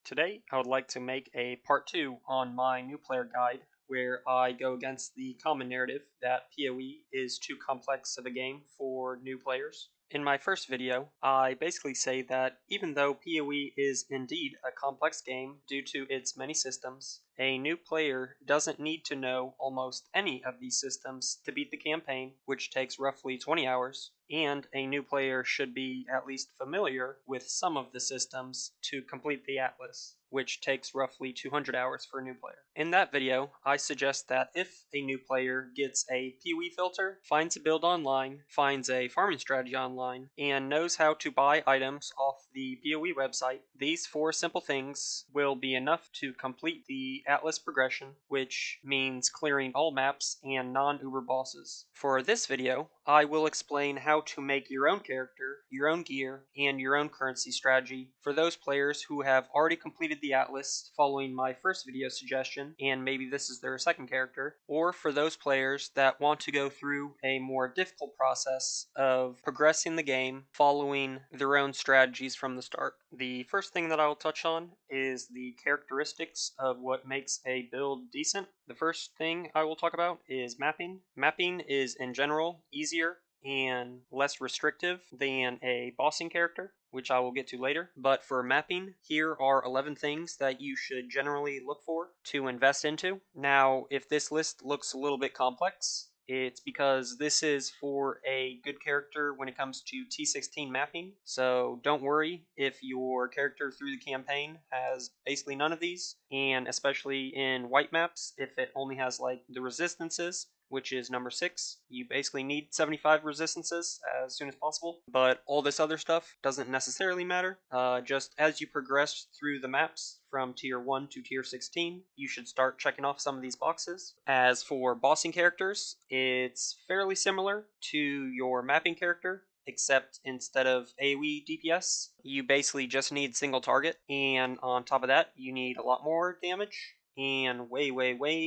Today, I would like to make a part 2 on my new player guide where I go against the common narrative that POE is too complex of a game for new players. In my first video, I basically say that even though POE is indeed a complex game due to its many systems, a new player doesn't need to know almost any of these systems to beat the campaign, which takes roughly 20 hours, and a new player should be at least familiar with some of the systems to complete the Atlas, which takes roughly 200 hours for a new player. In that video, I suggest that if a new player gets a POE filter, finds a build online, finds a farming strategy online, and knows how to buy items off the POE website, these 4 simple things will be enough to complete the Atlas progression, which means clearing all maps and non-Uber bosses. For this video, I will explain how to make your own character, your own gear, and your own currency strategy for those players who have already completed the Atlas following my first video suggestion, and maybe this is their second character, or for those players that want to go through a more difficult process of progressing the game following their own strategies from the start. The first thing that I will touch on is the characteristics of what makes a build decent. The first thing I will talk about is mapping. Mapping is in general easier and less restrictive than a bossing character, which I will get to later. But for mapping, here are 11 things that you should generally look for to invest into. Now, if this list looks a little bit complex, it's because this is for a good character when it comes to T16 mapping, so don't worry if your character through the campaign has basically none of these, and especially in white maps, if it only has like the resistances, which is number 6. You basically need 75 resistances as soon as possible, but all this other stuff doesn't necessarily matter. Just as you progress through the maps from tier 1 to tier 16, you should start checking off some of these boxes. As for bossing characters, it's fairly similar to your mapping character, except instead of AoE DPS, you basically just need single target, and on top of that, you need a lot more damage and way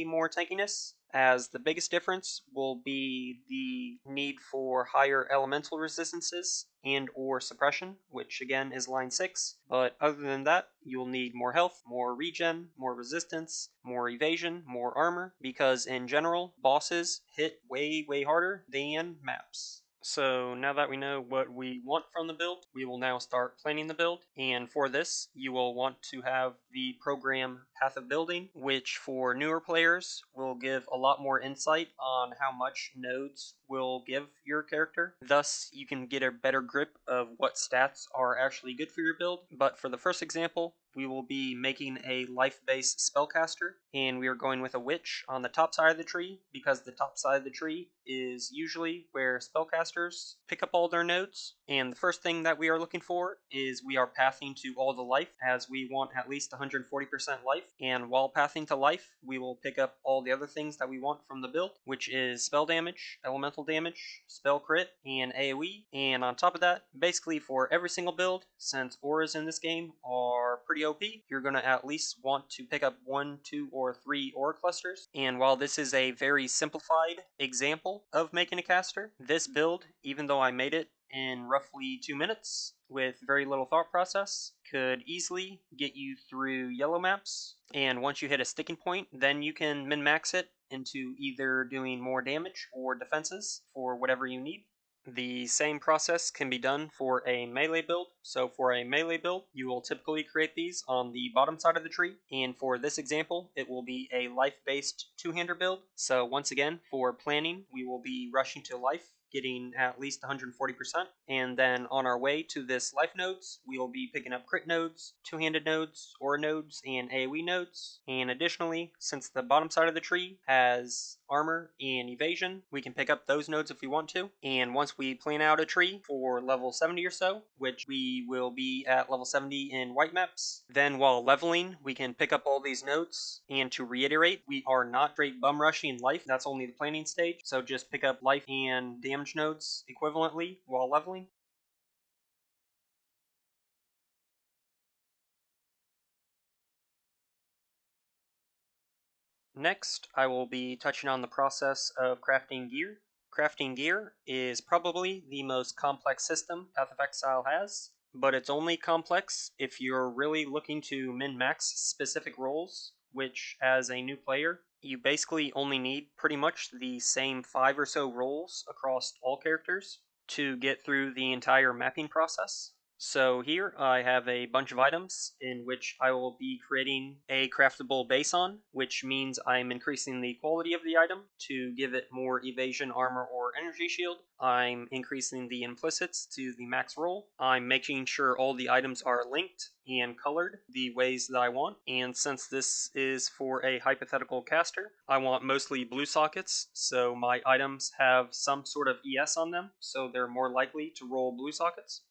more tankiness, as the biggest difference will be the need for higher elemental resistances and or suppression, which again is line 6, but other than that, you'll need more health, more regen, more resistance, more evasion, more armor, because in general, bosses hit way harder than maps. So now that we know what we want from the build, we will now start planning the build, and for this, you will want to have the program Path of Building, which for newer players will give a lot more insight on how much nodes will give your character. Thus, you can get a better grip of what stats are actually good for your build. But for the first example, we will be making a life-based spellcaster, and we are going with a witch on the top side of the tree, because the top side of the tree is usually where spellcasters pick up all their nodes. And the first thing that we are looking for is we are pathing to all the life, as we want at least 140% life, and while pathing to life, we will pick up all the other things that we want from the build, which is spell damage, elemental damage, spell crit, and AoE. And on top of that, basically for every single build, since auras in this game are pretty OP, you're going to at least want to pick up 1, 2, or 3 aura clusters. And while this is a very simplified example of making a caster, this build, even though I made it in roughly 2 minutes with very little thought process, could easily get you through yellow maps. And once you hit a sticking point, then you can min-max it into either doing more damage or defenses for whatever you need. The same process can be done for a melee build. So for a melee build, you will typically create these on the bottom side of the tree. And for this example, it will be a life-based two-hander build. So once again, for planning, we will be rushing to life, getting at least 140%. And then on our way to this life nodes, we will be picking up crit nodes, two-handed nodes, aura nodes, and AoE nodes. And additionally, since the bottom side of the tree has armor and evasion, we can pick up those nodes if we want to. And once we plan out a tree for level 70 or so, which we will be at level 70 in white maps, then while leveling, we can pick up all these nodes. And to reiterate, we are not straight bum rushing life, that's only the planning stage, so just pick up life and damage nodes equivalently while leveling. Next, I will be touching on the process of crafting gear. Crafting gear is probably the most complex system Path of Exile has, but it's only complex if you're really looking to min-max specific roles, which as a new player, you basically only need pretty much the same 5 or so roles across all characters to get through the entire mapping process. So here I have a bunch of items in which I will be creating a craftable base on, which means I'm increasing the quality of the item to give it more evasion, armor, or energy shield. I'm increasing the implicits to the max roll. I'm making sure all the items are linked and colored the ways that I want. And since this is for a hypothetical caster, I want mostly blue sockets, so my items have some sort of ES on them, so they're more likely to roll blue sockets.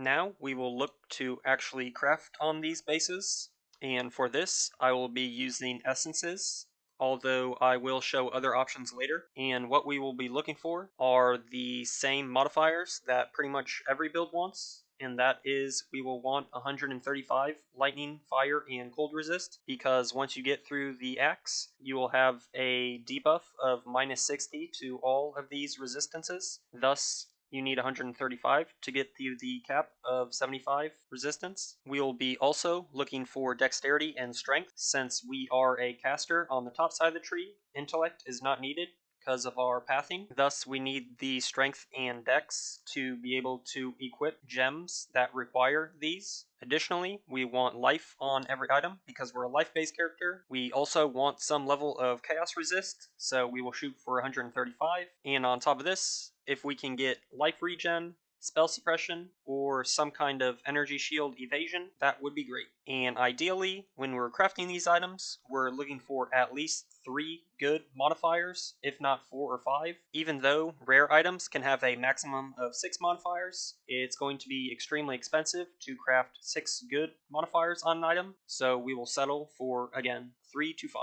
Now we will look to actually craft on these bases, and for this I will be using essences, although I will show other options later. And what we will be looking for are the same modifiers that pretty much every build wants, and that is we will want 135 lightning, fire, and cold resist, because once you get through the axe, you will have a debuff of minus 60 to all of these resistances. Thus, you need 135 to get the cap of 75 resistance. We will be also looking for dexterity and strength. Since we are a caster on the top side of the tree, intellect is not needed because of our pathing. Thus, we need the strength and dex to be able to equip gems that require these. Additionally, we want life on every item because we're a life-based character. We also want some level of chaos resist, so we will shoot for 135. And on top of this, if we can get life regen, spell suppression, or some kind of energy shield evasion, that would be great. And ideally, when we're crafting these items, we're looking for at least 3 good modifiers, if not 4 or 5. Even though rare items can have a maximum of 6 modifiers, it's going to be extremely expensive to craft 6 good modifiers on an item, so we will settle for, again, 3 to 5.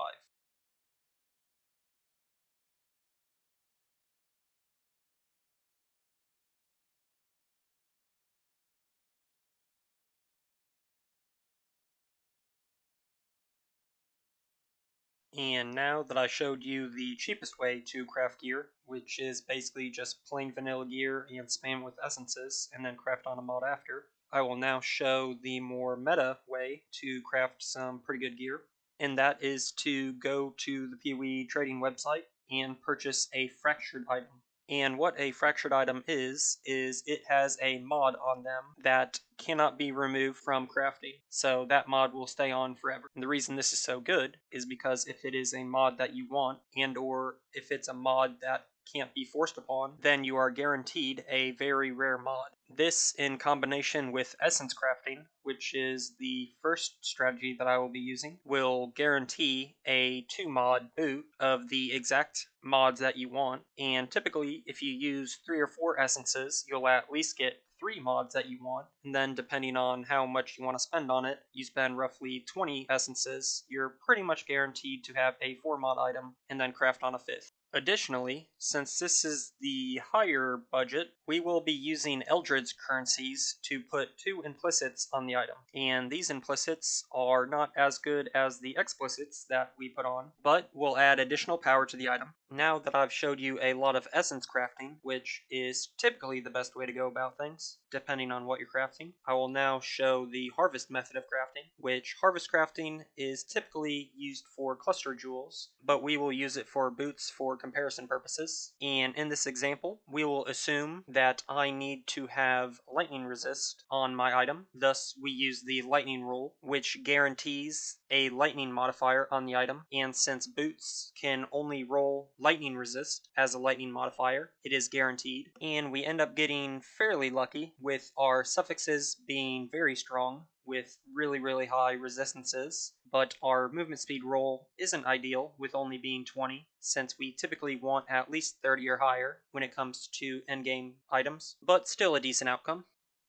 And now that I showed you the cheapest way to craft gear, which is basically just plain vanilla gear and spam with essences, and then craft on a mod after, I will now show the more meta way to craft some pretty good gear, and that is to go to the POE trading website and purchase a fractured item. And what a fractured item is it has a mod on them that cannot be removed from crafting. So that mod will stay on forever. And the reason this is so good is because if it is a mod that you want, and or if it's a mod that can't be forced upon, then you are guaranteed a very rare mod. This, in combination with essence crafting, which is the first strategy that I will be using, will guarantee a 2 mod boot of the exact mods that you want. And typically, if you use 3 or 4 essences, you'll at least get 3 mods that you want, and then depending on how much you want to spend on it, you spend roughly 20 essences, you're pretty much guaranteed to have a 4 mod item and then craft on a 5th. Additionally, since this is the higher budget, we will be using Eldred's currencies to put 2 implicits on the item. And these implicits are not as good as the explicits that we put on, but will add additional power to the item. Now that I've showed you a lot of essence crafting, which is typically the best way to go about things, depending on what you're crafting, I will now show the harvest method of crafting, which harvest crafting is typically used for cluster jewels, but we will use it for boots for comparison purposes. And in this example, we will assume that I need to have lightning resist on my item. Thus, we use the lightning rule, which guarantees a lightning modifier on the item. And since boots can only roll lightning resist as a lightning modifier, it is guaranteed. And we end up getting fairly lucky with our suffixes being very strong with really high resistances, but our movement speed roll isn't ideal with only being 20, since we typically want at least 30 or higher when it comes to endgame items, but still a decent outcome.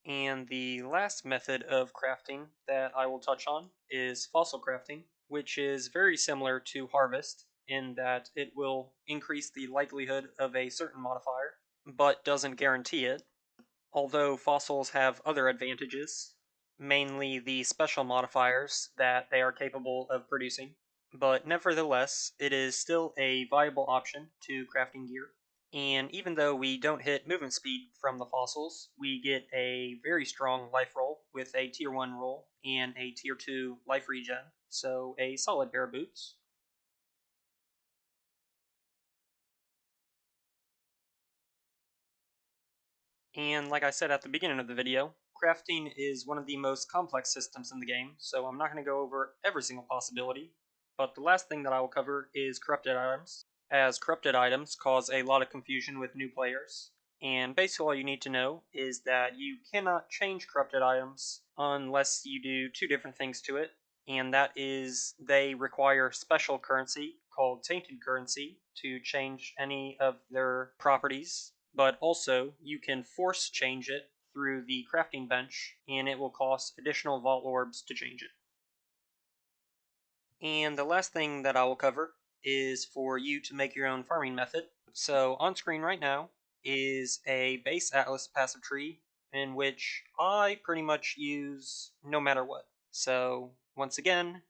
And the last method of crafting that I will touch on is fossil crafting, which is very similar to harvest in that it will increase the likelihood of a certain modifier, but doesn't guarantee it. Although fossils have other advantages, mainly the special modifiers that they are capable of producing, but nevertheless, it is still a viable option to crafting gear. And even though we don't hit movement speed from the fossils, we get a very strong life roll with a tier 1 roll and a tier 2 life regen, so a solid pair of boots. And like I said at the beginning of the video, crafting is one of the most complex systems in the game, so I'm not going to go over every single possibility. But the last thing that I will cover is corrupted items, as corrupted items cause a lot of confusion with new players. And basically all you need to know is that you cannot change corrupted items unless you do two different things to it, and that is they require special currency called tainted currency to change any of their properties, but also you can force change it through the crafting bench, and it will cost additional vault orbs to change it. And the last thing that I will cover is for you to make your own farming method. So on screen right now is a base Atlas passive tree in which I pretty much use no matter what. So once again,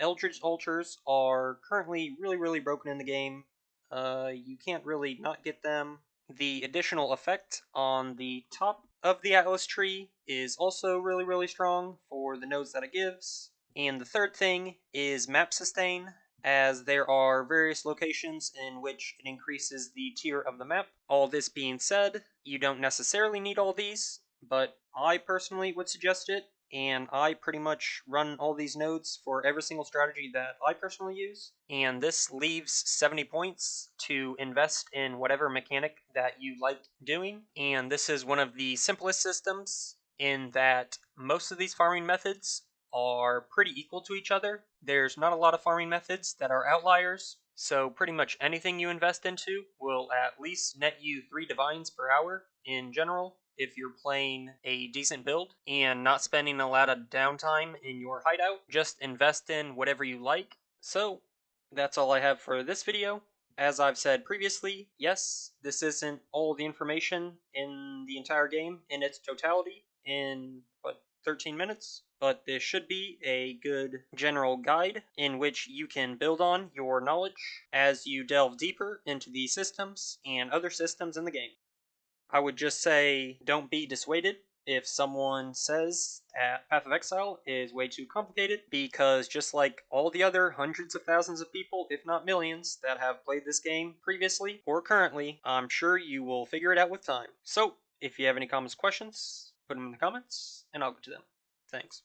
Eldritch Altars are currently really broken in the game. You can't really not get them. The additional effect on the top of the Atlas tree is also really strong for the nodes that it gives. And the third thing is map sustain, as there are various locations in which it increases the tier of the map. All this being said, you don't necessarily need all these, but I personally would suggest it, and I pretty much run all these nodes for every single strategy that I personally use, and this leaves 70 points to invest in whatever mechanic that you like doing, and this is one of the simplest systems in that most of these farming methods are pretty equal to each other. There's not a lot of farming methods that are outliers, so pretty much anything you invest into will at least net you 3 divines per hour in general if you're playing a decent build and not spending a lot of downtime in your hideout. Just invest in whatever you like. So that's all I have for this video. As I've said previously, yes, this isn't all the information in the entire game in its totality in 13 minutes, but this should be a good general guide in which you can build on your knowledge as you delve deeper into these systems and other systems in the game. I would just say don't be dissuaded if someone says that Path of Exile is way too complicated, because just like all the other hundreds of thousands of people, if not millions, that have played this game previously or currently, I'm sure you will figure it out with time. So, if you have any comments, questions, put them in the comments, and I'll get to them. Thanks.